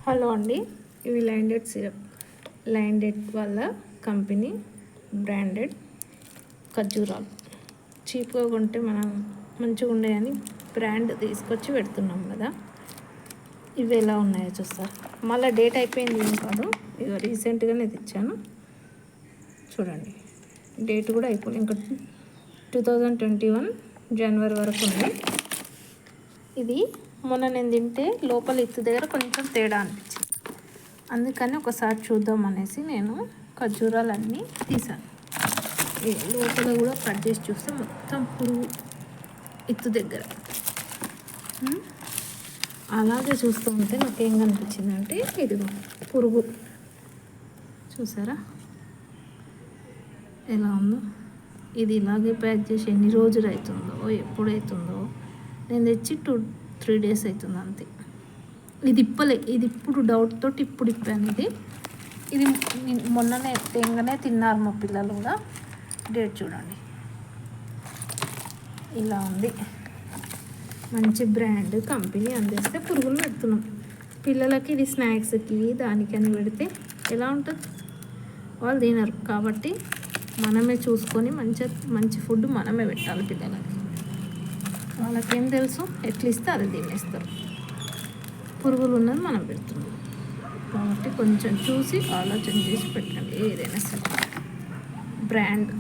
Hello అండి, ఇవి లైండెడ్ syrup. లైండెడ్ వాళ్ళ కంపెనీ బ్రాండెడ్ ఖర్జూరాలు. చీప్గా కొంటే మనం మంచిగా ఉండేయని బ్రాండ్ తీసుకొచ్చి పెడుతున్నాం కదా. ఇవి ఎలా ఉన్నాయో చూస్తారు. మళ్ళీ డేట్ అయిపోయింది ఏం కాదు, ఇక రీసెంట్గానే తెచ్చాను. చూడండి, డేట్ కూడా అయిపోయింది. ఇంకా 2021 జనవరి వరకు ఉంది. ఇది మొన్న నేను తింటే లోపల ఇత్తు దగ్గర కొంచెం తేడా అనిపించింది. అందుకని ఒకసారి చూద్దాం అనేసి నేను ఖర్జూరాలన్నీ తీసాను. లోపల కూడా కట్ చేసి చూస్తే మొత్తం పురుగు ఇత్తు దగ్గర. అలాగే చూస్తూ ఉంటే నాకేం కనిపించింది అంటే ఇది పురుగు. చూసారా ఎలా ఉందో? ఇది ఇలాగే ప్యాక్ చేసి ఎన్ని రోజులు అవుతుందో, ఎప్పుడవుతుందో. నేను తెచ్చి 2-3 డేస్ అవుతుంది అంతే. ఇది ఇప్పలే, ఇది ఇప్పుడు డౌట్ తోటి ఇప్పుడు ఇప్పాను. ఇది మొన్ననే తేంగానే తిన్నారు మా పిల్లలు కూడా. డేట్ చూడండి ఇలా ఉంది. మంచి బ్రాండ్ కంపెనీ అందిస్తే పురుగులు పెడుతున్నాం పిల్లలకి. ఇది స్నాక్స్కి దానికని పెడితే ఎలా ఉంటుంది? వాళ్ళు తినరు. కాబట్టి మనమే చూసుకొని మంచి ఫుడ్ మనమే పెట్టాలి పిల్లలకి. వాళ్ళకేం తెలుసు? ఎట్లా ఇస్తే అది తినేస్తారు. పురుగులు ఉన్నది మనం పెడుతున్నాం కాబట్టి కొంచెం చూసి ఆలోచన చేసి పెట్టండి ఏదైనా సరే. బ్రాండ్